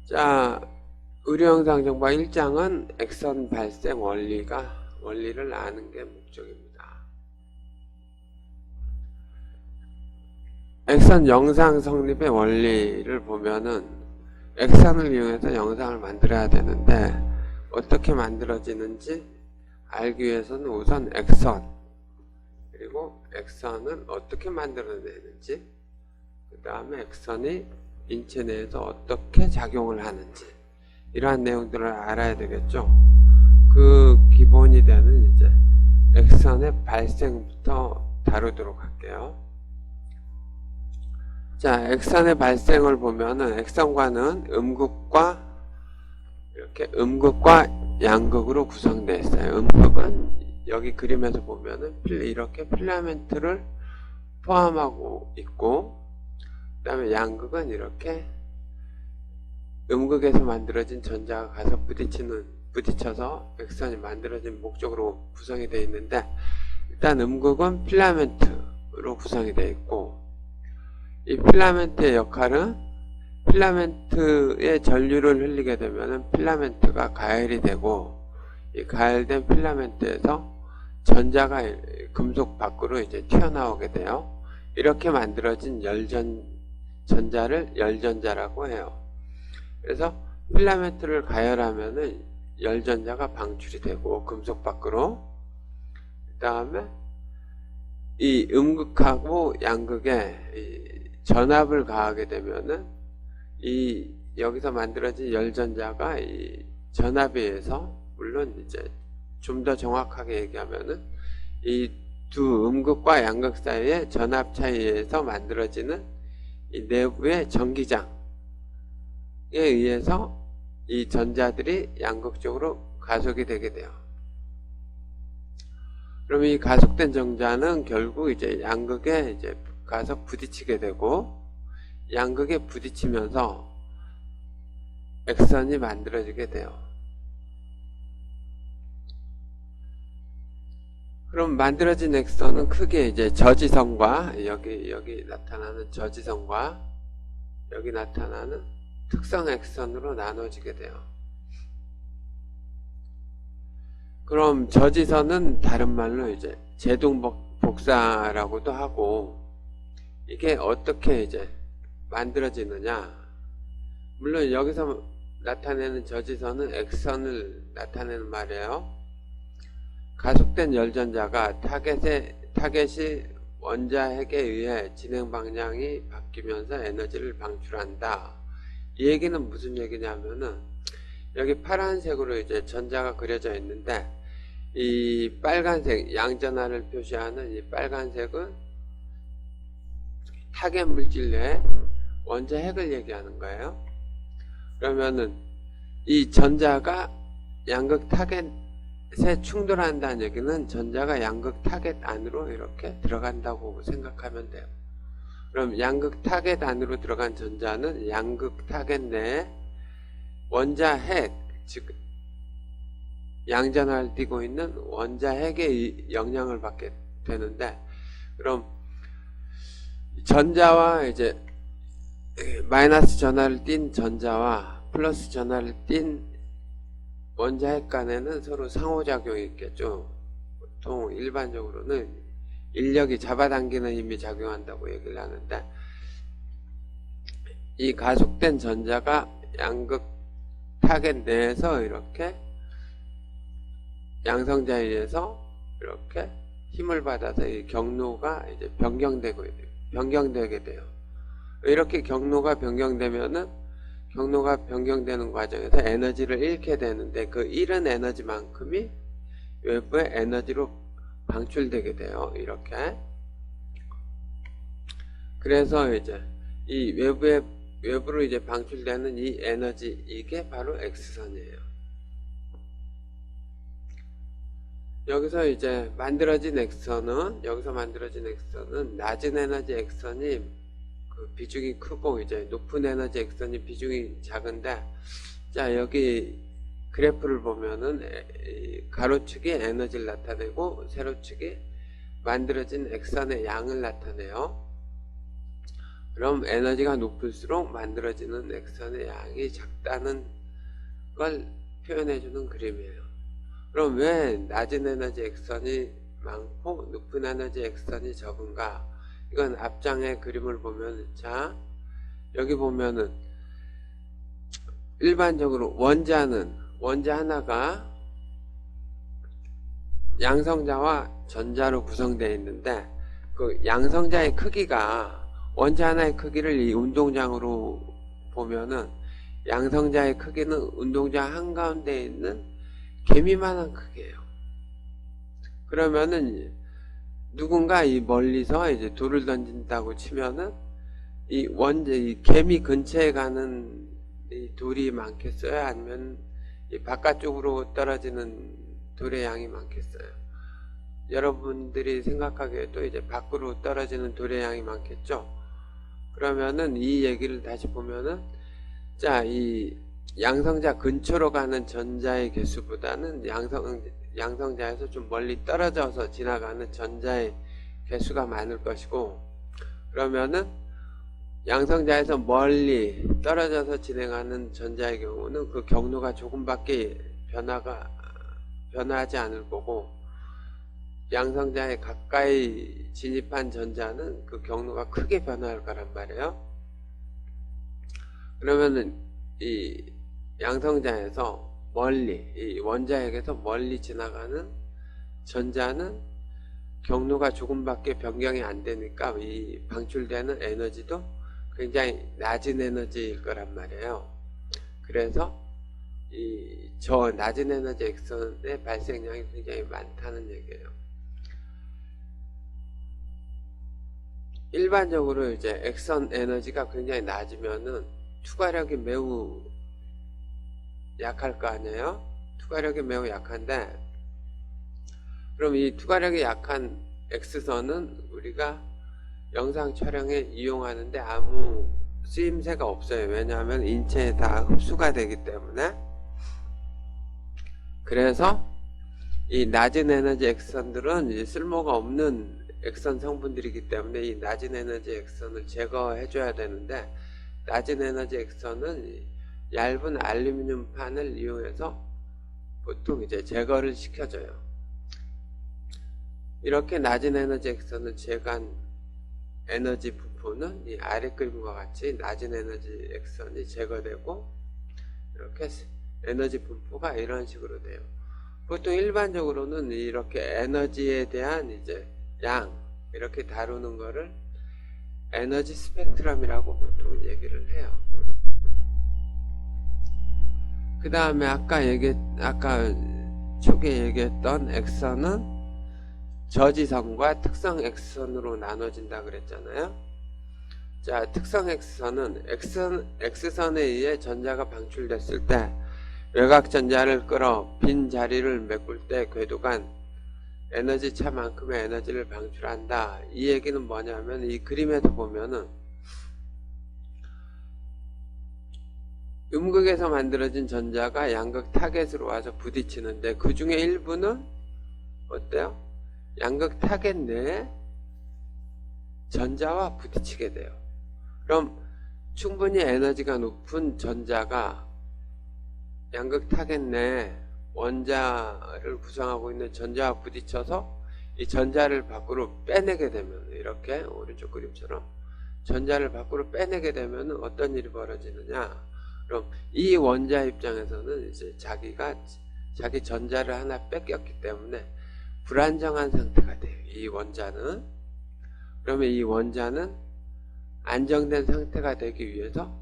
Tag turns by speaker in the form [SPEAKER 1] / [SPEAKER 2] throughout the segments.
[SPEAKER 1] 자, 의료영상 정보 1장은 액선 발생 원리를 아는 게 목적입니다. 액선 영상 성립의 원리를 보면은 액선을 이용해서 영상을 만들어야 되는데 어떻게 만들어지는지 알기 위해서는 우선 액선, 그리고 액선은 어떻게 만들어내는지, 그 다음에 액선이 인체 내에서 어떻게 작용을 하는지, 이러한 내용들을 알아야 되겠죠. 그 기본이 되는 이제 액선의 발생부터 다루도록 할게요. 자, 액선의 발생을 보면은 액선과는 음극과 양극으로 구성되어 있어요. 음극은 여기 그림에서 보면은 이렇게 필라멘트를 포함하고 있고, 그 다음에 양극은 이렇게 음극에서 만들어진 전자가 가서 부딪혀서 액선이 만들어진 목적으로 구성이 되어 있는데, 일단 음극은 필라멘트로 구성이 되어 있고, 이 필라멘트의 역할은 필라멘트에 전류를 흘리게 되면 필라멘트가 가열이 되고, 이 가열된 필라멘트에서 전자가 금속 밖으로 이제 튀어나오게 돼요. 이렇게 만들어진 전자를 열전자라고 해요. 그래서 필라멘트를 가열하면은 열전자가 방출이 되고 금속 밖으로, 그 다음에 이 음극하고 양극에 전압을 가하게 되면은 여기서 만들어진 열전자가 이 전압에 의해서, 물론 이제 좀 더 정확하게 얘기하면은 이 두 음극과 양극 사이의 전압 차이에서 만들어지는 이 내부의 전기장에 의해서 이 전자들이 양극 쪽으로 가속이 되게 돼요. 그럼 이 가속된 전자는 결국 이제 양극에 이제 가서 부딪히게 되고, 양극에 부딪히면서 액선이 만들어지게 돼요. 그럼 만들어진 액선은 크게 이제 저지선과 여기 나타나는 저지선과 여기 나타나는 특성 액선으로 나눠지게 돼요. 그럼 저지선은 다른 말로 이제 제동복사라고도 하고, 이게 어떻게 이제 만들어지느냐, 물론 여기서 나타내는 저지선은 액선을 나타내는 말이에요. 가속된 열전자가 타겟이 원자핵에 의해 진행 방향이 바뀌면서 에너지를 방출한다. 이 얘기는 무슨 얘기냐면은, 여기 파란색으로 이제 전자가 그려져 있는데, 이 빨간색 양전하를 표시하는 이 빨간색은 타겟 물질 내에 원자핵을 얘기하는 거예요. 그러면은 이 전자가 양극 타겟에 충돌한다는 얘기는 전자가 양극 타겟 안으로 이렇게 들어간다고 생각하면 돼요. 그럼 양극 타겟 안으로 들어간 전자는 양극 타겟 내에 원자핵, 즉 양전하를 띠고 있는 원자핵의 영향을 받게 되는데, 그럼 전자와 이제 마이너스 전하를 띤 전자와 플러스 전하를 띤 원자핵 간에는 서로 상호작용이 있겠죠. 보통 일반적으로는 인력이 잡아당기는 힘이 작용한다고 얘기를 하는데, 이 가속된 전자가 양극 타겟 내에서 이렇게 양성자에 의해서 이렇게 힘을 받아서 이 경로가 이제 변경되게 돼요. 이렇게 경로가 변경되면은, 경로가 변경되는 과정에서 에너지를 잃게 되는데, 그 잃은 에너지만큼이 외부의 에너지로 방출되게 돼요. 이렇게. 그래서 이제 이 외부로 이제 방출되는 이 에너지, 이게 바로 X선이에요. 여기서 만들어진 액선은 낮은 에너지 액선이 그 비중이 크고, 이제 높은 에너지 액선이 비중이 작은데, 자, 여기 그래프를 보면은 가로축이 에너지를 나타내고 세로축이 만들어진 액선의 양을 나타내요. 그럼 에너지가 높을수록 만들어지는 액선의 양이 작다는 걸 표현해주는 그림이에요. 그럼 왜 낮은 에너지 액선이 많고 높은 에너지 액선이 적은가? 이건 앞장의 그림을 보면, 자, 여기 보면은 일반적으로 원자 하나가 양성자와 전자로 구성되어 있는데, 그 양성자의 크기가 원자 하나의 크기를 이 운동장으로 보면은 양성자의 크기는 운동장 한가운데에 있는 개미만한 크기예요. 그러면은 누군가 이 멀리서 이제 돌을 던진다고 치면은 이 개미 근처에 가는 이 돌이 많겠어요? 아니면 이 바깥쪽으로 떨어지는 돌의 양이 많겠어요? 여러분들이 생각하기에도 이제 밖으로 떨어지는 돌의 양이 많겠죠? 그러면은 이 얘기를 다시 보면은, 자, 이 양성자 근처로 가는 전자의 개수보다는 양성자에서 좀 멀리 떨어져서 지나가는 전자의 개수가 많을 것이고, 그러면은 양성자에서 멀리 떨어져서 진행하는 전자의 경우는 그 경로가 조금밖에 변화하지 않을 거고, 양성자에 가까이 진입한 전자는 그 경로가 크게 변화할 거란 말이에요. 그러면은 이 양성자에서 멀리, 이 원자핵에서 멀리 지나가는 전자는 경로가 조금밖에 변경이 안 되니까 이 방출되는 에너지도 굉장히 낮은 에너지일 거란 말이에요. 그래서 저 낮은 에너지 액선의 발생량이 굉장히 많다는 얘기예요. 일반적으로 이제 액선 에너지가 굉장히 낮으면은 투과력이 매우 약할 거 아니에요? 투과력이 매우 약한데, 그럼 이 투과력이 약한 X선은 우리가 영상 촬영에 이용하는데 아무 쓰임새가 없어요. 왜냐하면 인체에 다 흡수가 되기 때문에. 그래서 이 낮은 에너지 액선들은 쓸모가 없는 액선 성분들이기 때문에 이 낮은 에너지 액선을 제거해 줘야 되는데, 낮은 에너지 액선은 얇은 알루미늄 판을 이용해서 보통 이제 제거를 시켜줘요. 이렇게 낮은 에너지 액선을 제거한 에너지 분포는 이 아래 그림과 같이 낮은 에너지 액선이 제거되고, 이렇게 에너지 분포가 이런 식으로 돼요. 보통 일반적으로는 이렇게 에너지에 대한 이제 양, 이렇게 다루는 거를 에너지 스펙트럼이라고 보통 얘기를 해요. 그 다음에 아까 초기에 얘기했던 액선은 저지선과 특성 액선으로 나눠진다 그랬잖아요. 자, 특성 액선은 X선에 의해 전자가 방출됐을 때 외곽 전자를 끌어 빈 자리를 메꿀 때 궤도간 에너지 차만큼의 에너지를 방출한다. 이 얘기는 뭐냐면, 이 그림에서 보면은 음극에서 만들어진 전자가 양극 타겟으로 와서 부딪히는데, 그 중에 일부는 어때요? 양극 타겟 내에 전자와 부딪히게 돼요. 그럼 충분히 에너지가 높은 전자가 양극 타겟 내에 원자를 구성하고 있는 전자와 부딪혀서 이 전자를 밖으로 빼내게 되면, 이렇게 오른쪽 그림처럼 전자를 밖으로 빼내게 되면 어떤 일이 벌어지느냐? 그럼 이 원자 입장에서는 이제 자기 전자를 하나 뺏겼기 때문에 불안정한 상태가 돼요. 이 원자는. 그러면 이 원자는 안정된 상태가 되기 위해서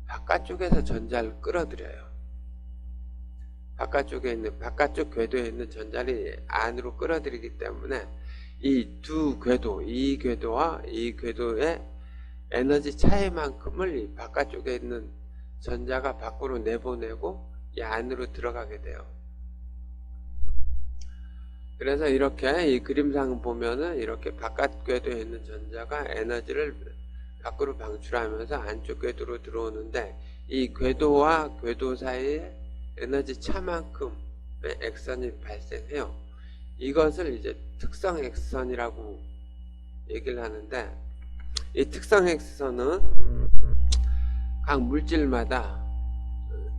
[SPEAKER 1] 바깥쪽에서 전자를 끌어들여요. 바깥쪽 궤도에 있는 전자를 안으로 끌어들이기 때문에 이 두 궤도, 이 궤도와 이 궤도의 에너지 차이만큼을 이 바깥쪽에 있는 전자가 밖으로 내보내고 이 안으로 들어가게 돼요. 그래서 이렇게 이 그림상 보면은 이렇게 바깥 궤도에 있는 전자가 에너지를 밖으로 방출하면서 안쪽 궤도로 들어오는데, 이 궤도와 궤도 사이에 에너지 차만큼의 액선이 발생해요. 이것을 이제 특성 액선이라고 얘기를 하는데, 이 특성 X선은 각 물질마다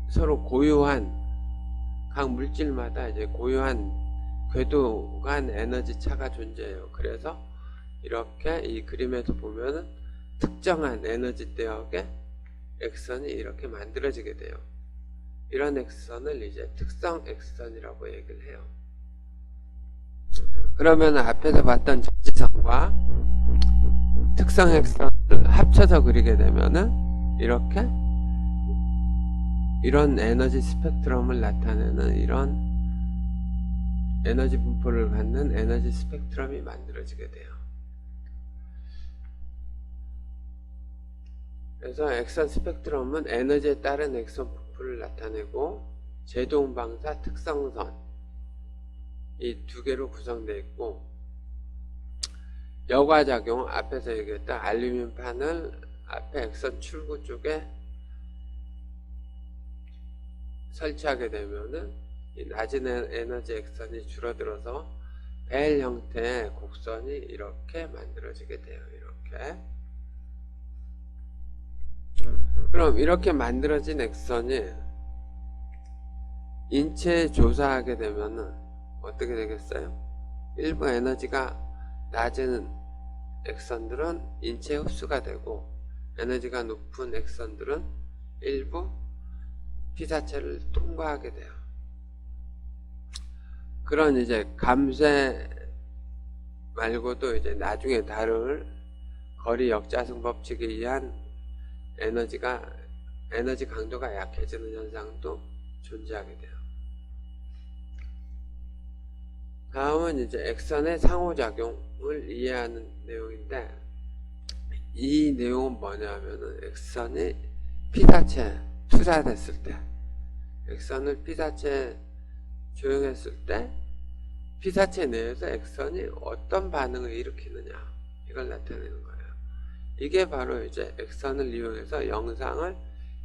[SPEAKER 1] 서로 고유한, 각 물질마다 이제 고유한 궤도 간 에너지 차가 존재해요. 그래서 이렇게 이 그림에서 보면은 특정한 에너지 대역의 X선이 이렇게 만들어지게 돼요. 이런 X선을 이제 특성 X선이라고 얘기를 해요. 그러면 앞에서 봤던 전지선과 특성 X선을 합쳐서 그리게 되면은 이렇게 이런 에너지 스펙트럼을 나타내는 이런 에너지 분포를 갖는 에너지 스펙트럼이 만들어지게 돼요. 그래서 X선 스펙트럼은 에너지에 따른 X선 분포를 나타내고 제동방사 특성선 이 두 개로 구성되어 있고, 여과작용 앞에서 얘기했던 알루미늄판을 앞에 X선 출구 쪽에 설치하게 되면은 이 낮은 에너지 X선이 줄어들어서 벨 형태의 곡선이 이렇게 만들어지게 돼요. 이렇게. 그럼 이렇게 만들어진 X선이 인체에 조사하게 되면은 어떻게 되겠어요? 일부 에너지가 낮은 X선들은 인체에 흡수가 되고, 에너지가 높은 X선들은 일부 피사체를 통과하게 돼요. 그런 이제 감쇄 말고도 이제 나중에 다룰 거리 역자승 법칙에 의한 에너지 강도가 약해지는 현상도 존재하게 돼요. 다음은 이제 X선의 상호작용을 이해하는 내용인데, 이 내용은 뭐냐면은 X선이 피사체에 투사됐을 때, X선을 피사체에 조용했을 때 피사체 내에서 X선이 어떤 반응을 일으키느냐, 이걸 나타내는 거예요. 이게 바로 이제 X선을 이용해서 영상을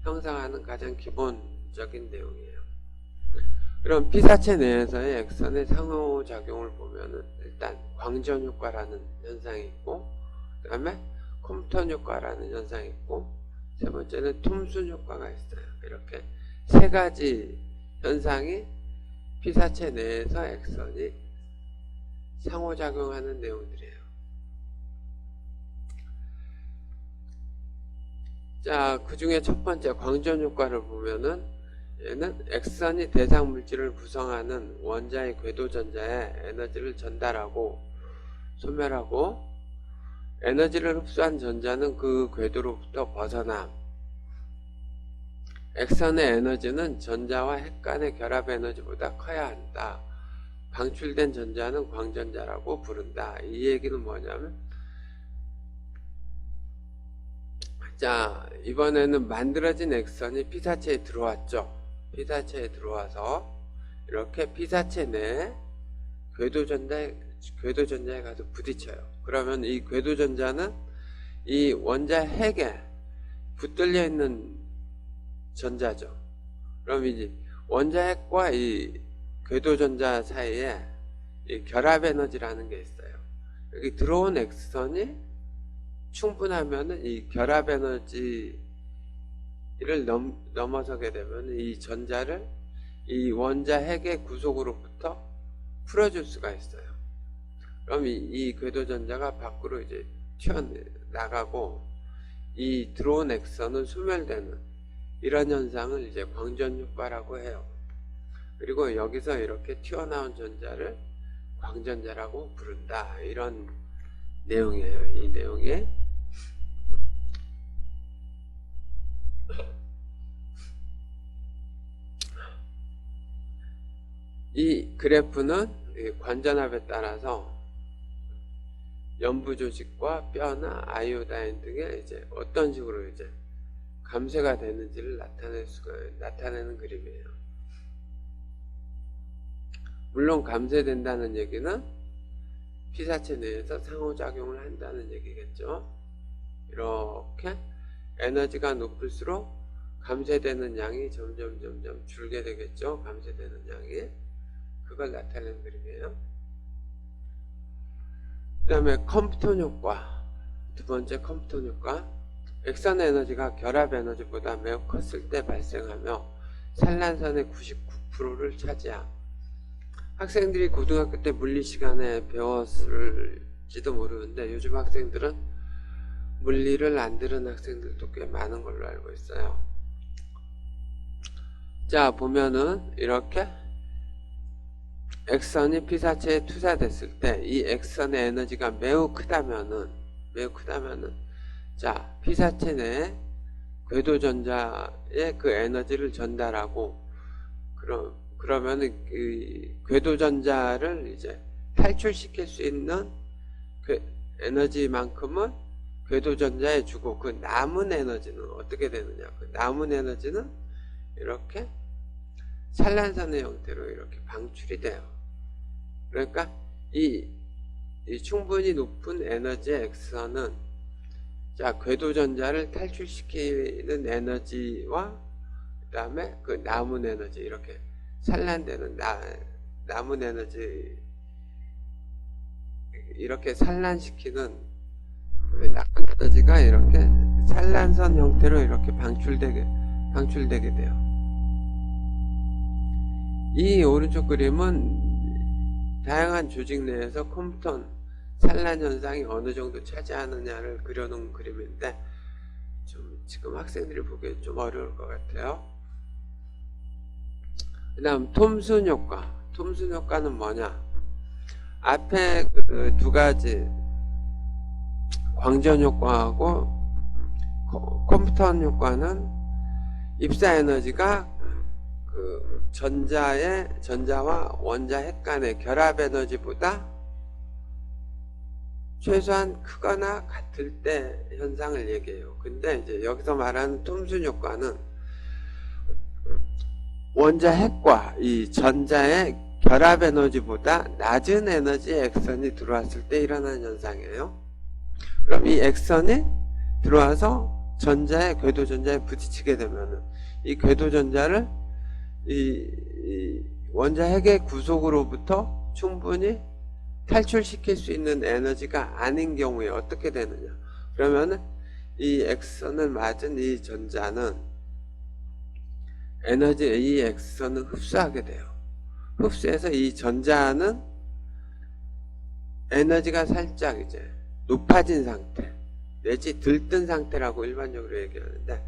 [SPEAKER 1] 형성하는 가장 기본적인 내용이에요. 그럼 피사체 내에서의 X선의 상호작용을 보면은 일단 광전 효과라는 현상이 있고, 그 다음에 콤프턴 효과라는 현상이 있고, 세 번째는 톰슨 효과가 있어요. 이렇게 세 가지 현상이 피사체 내에서 X선이 상호작용하는 내용들이에요. 자, 그 중에 첫 번째 광전 효과를 보면은, 얘는 X선이 대상 물질을 구성하는 원자의 궤도 전자에 에너지를 전달하고 소멸하고, 에너지를 흡수한 전자는 그 궤도로부터 벗어남. X선의 에너지는 전자와 핵 간의 결합 에너지보다 커야 한다. 방출된 전자는 광전자라고 부른다. 이 얘기는 뭐냐면, 자, 이번에는 만들어진 X선이 피사체에 들어왔죠. 피사체에 들어와서 이렇게 피사체 내에 궤도전자에 가서 부딪혀요. 그러면 이 궤도전자는 이 원자 핵에 붙들려 있는 전자죠. 그럼 이제 원자 핵과 이 궤도전자 사이에 이 결합 에너지라는 게 있어요. 여기 들어온 X선이 충분하면은 이 결합 에너지를 넘어서게 되면 이 전자를 이 원자 핵의 구속으로부터 풀어줄 수가 있어요. 그럼 이 궤도전자가 밖으로 이제 튀어나가고, 이 들어온 X선은 소멸되는 이런 현상을 이제 광전 효과라고 해요. 그리고 여기서 이렇게 튀어나온 전자를 광전자라고 부른다. 이런 내용이에요. 이 내용에 이 그래프는 관전압에 따라서 연부 조직과 뼈나 아이오다인 등의 이제 어떤 식으로 이제 감쇄가 되는지를 나타내는 그림이에요. 물론 감쇄된다는 얘기는 피사체 내에서 상호작용을 한다는 얘기겠죠. 이렇게 에너지가 높을수록 감쇄되는 양이 점점 줄게 되겠죠. 감쇄되는 양이. 그걸 나타내는 그림이에요. 그 다음에 컴프턴 효과 두 번째 컴퓨터 효과. 액선 에너지가 결합 에너지보다 매우 컸을 때 발생하며 산란선의 99%를 차지함. 학생들이 고등학교 때 물리 시간에 배웠을지도 모르는데 요즘 학생들은 물리를 안 들은 학생들도 꽤 많은 걸로 알고 있어요. 자, 보면은 이렇게 액선이 피사체에 투사됐을 때 이 액선의 에너지가 매우 크다면은 자, 피사체 내에 궤도전자에 그 에너지를 전달하고 그러면은 그 궤도전자를 이제 탈출시킬 수 있는 그 에너지만큼은 궤도전자에 주고 그 남은 에너지는 어떻게 되느냐? 그 남은 에너지는 이렇게 산란선의 형태로 이렇게 방출이 돼요. 그러니까 이 충분히 높은 에너지의 액선은 자, 궤도전자를 탈출시키는 에너지와 그 다음에 그 남은 에너지 이렇게 산란되는 남은 에너지 이렇게 산란시키는 그 남은 에너지가 이렇게 산란선 형태로 이렇게 방출되게 돼요. 이 오른쪽 그림은 다양한 조직 내에서 컴퓨턴 산란 현상이 어느 정도 차지하느냐를 그려놓은 그림인데 지금 학생들이 보기엔 좀 어려울 것 같아요. 그 다음 톰슨 효과. 톰슨 효과는 뭐냐? 앞에 그 두 가지 광전 효과하고 컴퓨턴 효과는 입사 에너지가 그 전자와 원자 핵 간의 결합 에너지보다 최소한 크거나 같을 때 현상을 얘기해요. 근데 이제 여기서 말하는 톰슨 효과는 원자 핵과 이 전자의 결합 에너지보다 낮은 에너지의 액선이 들어왔을 때 일어나는 현상이에요. 그럼 이 액선이 들어와서 전자의 궤도전자에 부딪히게 되면은 이 궤도전자를 이 원자 핵의 구속으로부터 충분히 탈출시킬 수 있는 에너지가 아닌 경우에 어떻게 되느냐? 그러면은 이 액선을 맞은 이 전자는 이 액선을 흡수하게 돼요. 흡수해서 이 전자는 에너지가 살짝 이제 높아진 상태 내지 들뜬 상태라고 일반적으로 얘기하는데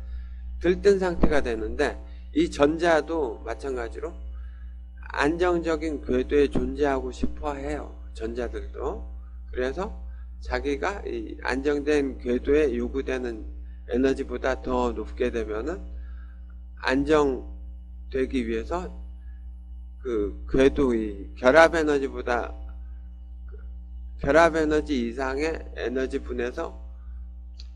[SPEAKER 1] 들뜬 상태가 되는데 이 전자도 마찬가지로 안정적인 궤도에 존재하고 싶어 해요. 전자들도. 그래서 자기가 이 안정된 궤도에 요구되는 에너지보다 더 높게 되면은 안정되기 위해서 그 궤도의 결합 에너지 이상의 에너지 분해서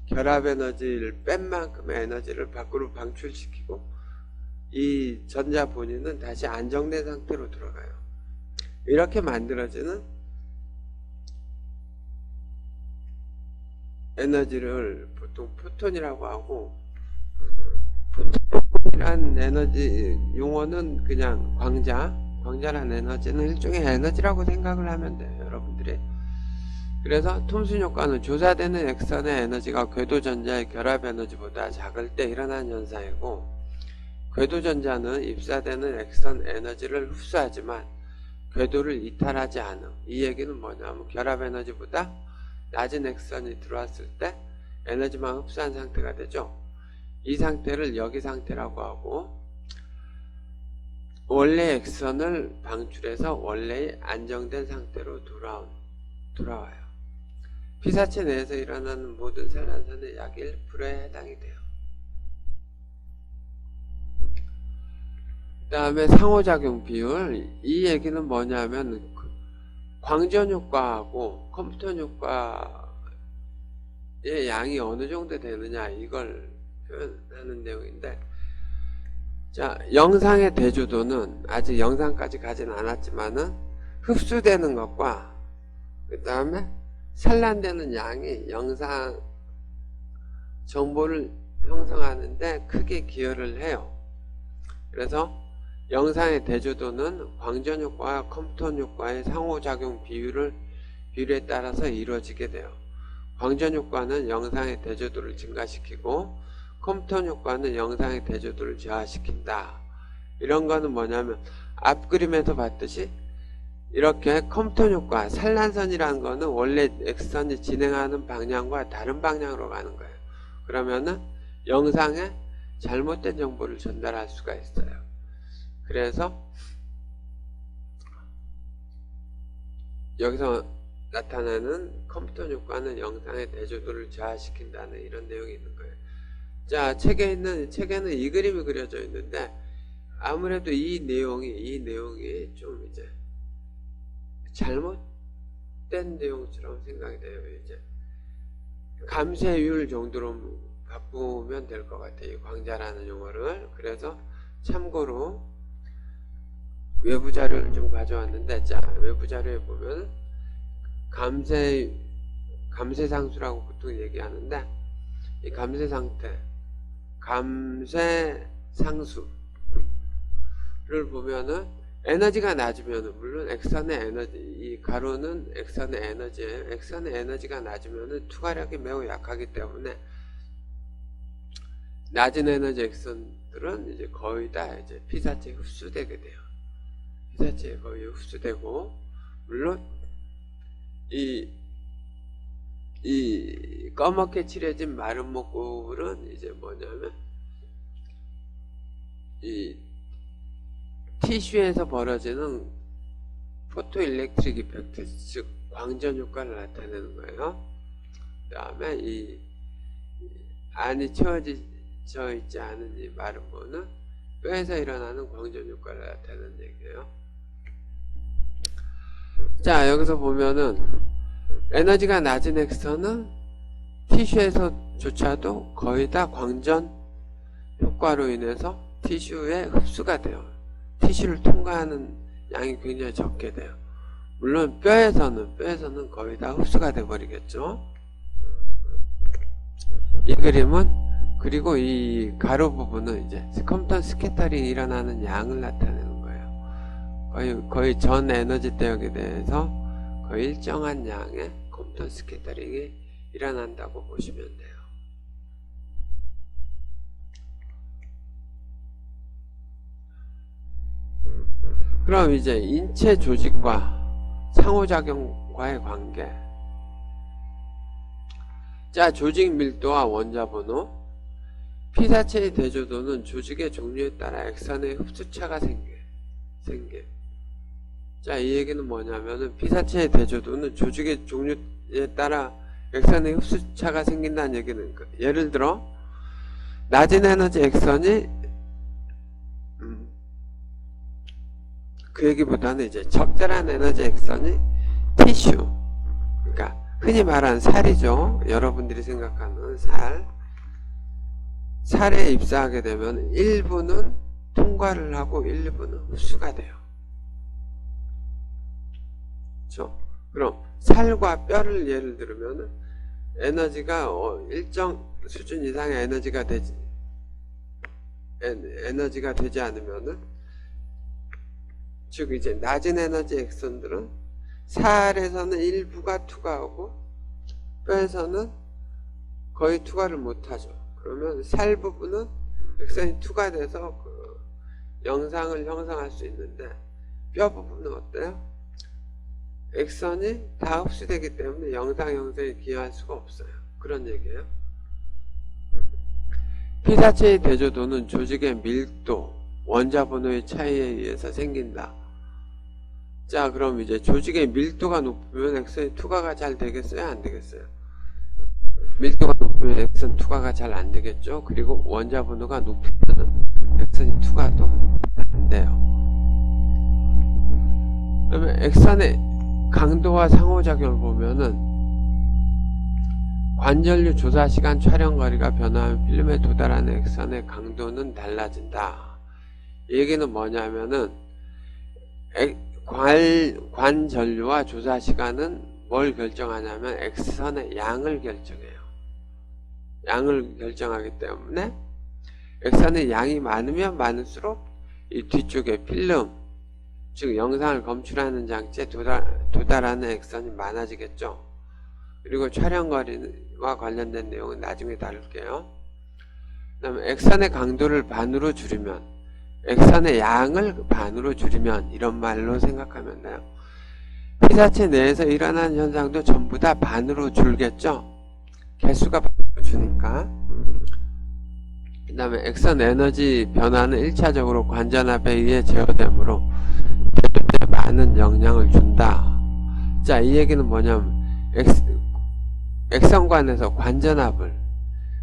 [SPEAKER 1] 결합 에너지를 뺀 만큼의 에너지를 밖으로 방출시키고 이 전자 본인은 다시 안정된 상태로 들어가요. 이렇게 만들어지는 에너지를 보통 포톤이라고 하고, 포톤이란 에너지 용어는 그냥 광자란 에너지는 일종의 에너지라고 생각을 하면 돼요, 여러분들이. 그래서 톰슨 효과는 조사되는 액선의 에너지가 궤도전자의 결합 에너지보다 작을 때 일어나는 현상이고, 궤도전자는 입사되는 액선 에너지를 흡수하지만 궤도를 이탈하지 않음. 이 얘기는 뭐냐면 결합 에너지보다 낮은 액선이 들어왔을 때 에너지만 흡수한 상태가 되죠. 이 상태를 여기 상태라고 하고, 원래 액선을 방출해서 원래의 안정된 상태로 돌아와요. 피사체 내에서 일어나는 모든 산란선의 약 1%에 해당이 돼요. 그 다음에 상호작용 비율. 이 얘기는 뭐냐면 광전 효과하고 컴퓨터 효과의 양이 어느 정도 되느냐 이걸 표현하는 내용인데, 자, 영상의 대조도는 아직 영상까지 가진 않았지만은 흡수되는 것과 그 다음에 산란되는 양이 영상 정보를 형성하는데 크게 기여를 해요. 그래서 영상의 대조도는 광전 효과와 컴퓨터 효과의 상호작용 비율에 따라서 이루어지게 돼요. 광전 효과는 영상의 대조도를 증가시키고 컴톤 효과는 영상의 대조도를 저하시킨다. 이런 거는 뭐냐면 앞 그림에서 봤듯이 이렇게 컴톤 효과, 산란선이라는 거는 원래 X선이 진행하는 방향과 다른 방향으로 가는 거예요. 그러면은 영상에 잘못된 정보를 전달할 수가 있어요. 그래서 여기서 나타나는 컴퓨터 효과는 영상의 대조도를 저하시킨다는 이런 내용이 있는 거예요. 자, 책에는 이 그림이 그려져 있는데 아무래도 이 내용이 좀 이제 잘못된 내용처럼 생각이 돼요. 이제 감쇄율 정도로 바꾸면 될 것 같아요. 이 광자라는 용어를. 그래서 참고로 외부 자료를 좀 가져왔는데, 자, 외부 자료에 보면 감쇄상수라고 보통 얘기하는데, 이 감쇄상태, 감쇄상수를 보면은 에너지가 낮으면은, 물론 X선의 에너지, 이 가로는 X선의 에너지예요. X선의 에너지가 낮으면은 투과력이 매우 약하기 때문에 낮은 에너지 X선들은 이제 거의 다 이제 피사체에 흡수되게 돼요. 피사체에 거의 흡수되고, 물론 이 검게 칠해진 마른 목골은 이제 뭐냐면 이 티슈에서 벌어지는 포토일렉트릭 이펙트, 즉 광전 효과를 나타내는 거예요. 그 다음에 이 안이 채워져 있지 않은 이 마른 모는 뼈에서 일어나는 광전 효과를 나타내는 얘기예요. 자, 여기서 보면은 에너지가 낮은 X선은 티슈에서조차도 거의 다 광전 효과로 인해서 티슈에 흡수가 돼요. 티슈를 통과하는 양이 굉장히 적게 돼요. 물론 뼈에서는 거의 다 흡수가 돼 버리겠죠. 이 그림은, 그리고 이 가로 부분은 이제 컴퓨터 스캐터링이 일어나는 양을 나타내는 거예요. 거의 전 에너지 대역에 대해서 거의 일정한 양의 컴퓨터 스캐터링이 일어난다고 보시면 돼요. 그럼 이제 인체 조직과 상호작용과의 관계. 자, 조직 밀도와 원자 번호. 피사체의 대조도는 조직의 종류에 따라 X선의 흡수차가 생겨. 자, 이 얘기는 뭐냐면은 피사체의 대조도는 조직의 종류에 따라 X선의 흡수차가 생긴다는 얘기는, 예를 들어 낮은 에너지 X선이 그 얘기보다는 이제 적절한 에너지 X선이 티슈, 그러니까 흔히 말하는 살이죠. 여러분들이 생각하는 살에 입사하게 되면 일부는 통과를 하고 일부는 흡수가 돼요. 그렇죠? 그럼 살과 뼈를 예를 들면 에너지가 일정 수준 이상의 에너지가 되지 않으면은, 즉 이제 낮은 에너지 X선들은 살에서는 일부가 투과하고 뼈에서는 거의 투과를 못하죠. 그러면 살 부분은 X선이 투과돼서 그 영상을 형성할 수 있는데, 뼈 부분은 어때요? X선이 다 흡수되기 때문에 영상 형성에 기여할 수가 없어요. 그런 얘기예요. 피사체의 대조도는 조직의 밀도, 원자 번호의 차이에 의해서 생긴다. 자, 그럼 이제 조직의 밀도가 높으면 X선이 투과가 잘 되겠어요? 안 되겠어요? 밀도가 높으면 X선 투과가 잘 안 되겠죠? 그리고 원자 번호가 높으면 X선이 투과도 안 돼요. 그러면 X선의 강도와 상호작용을 보면은 관절류 조사 시간 촬영 거리가 변화하면 필름에 도달하는 X선의 강도는 달라진다. 이 얘기는 뭐냐면은 관전류와 조사 시간은 뭘 결정하냐면 X선의 양을 결정해요. 양을 결정하기 때문에 X선의 양이 많으면 많을수록 이 뒤쪽에 필름, 즉 영상을 검출하는 장치에 도달하는 X선이 많아지겠죠. 그리고 촬영거리와 관련된 내용은 나중에 다룰게요. 그 다음에 액선의 강도를 반으로 줄이면, 액선의 양을 반으로 줄이면, 이런 말로 생각하면 돼요. 피사체 내에서 일어나는 현상도 전부 다 반으로 줄겠죠? 개수가 반으로 주니까. 그 다음에 액선 에너지 변화는 1차적으로 관전압에 의해 제어되므로 대조대에 많은 영향을 준다. 자, 이 얘기는 뭐냐면 액선관에서 관전압을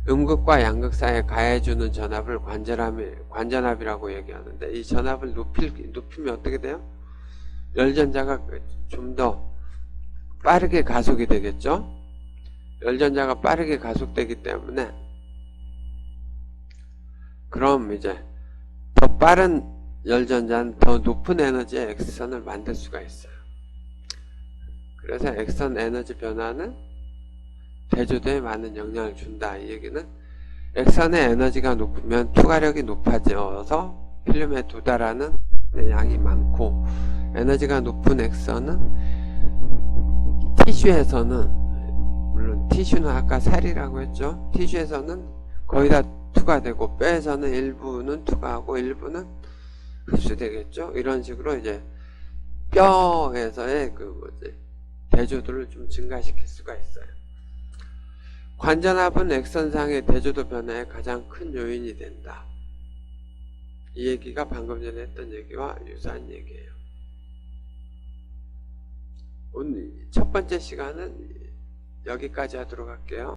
[SPEAKER 1] 음극과 양극 사이에 가해주는 전압을 관전압이라고 얘기하는데, 이 전압을 높이면 어떻게 돼요? 열전자가 좀 더 빠르게 가속이 되겠죠? 열전자가 빠르게 가속되기 때문에, 그럼 이제 더 빠른 열전자는 더 높은 에너지의 액선을 만들 수가 있어요. 그래서 액선 에너지 변화는 대조대에 많은 영향을 준다. 이 얘기는 액선의 에너지가 높으면 투과력이 높아져서 필름에 도달하는 양이 많고, 에너지가 높은 액선은 티슈에서는, 물론 티슈는 아까 살이라고 했죠. 티슈에서는 거의 다 투과되고, 뼈에서는 일부는 투과하고 일부는 흡수되겠죠. 이런 식으로 이제 뼈에서의 대조도를 좀 증가시킬 수가 있어요. 관전압은 액선상의 대조도 변화의 가장 큰 요인이 된다. 이 얘기가 방금 전에 했던 얘기와 유사한 얘기예요. 오늘 첫 번째 시간은 여기까지 하도록 할게요.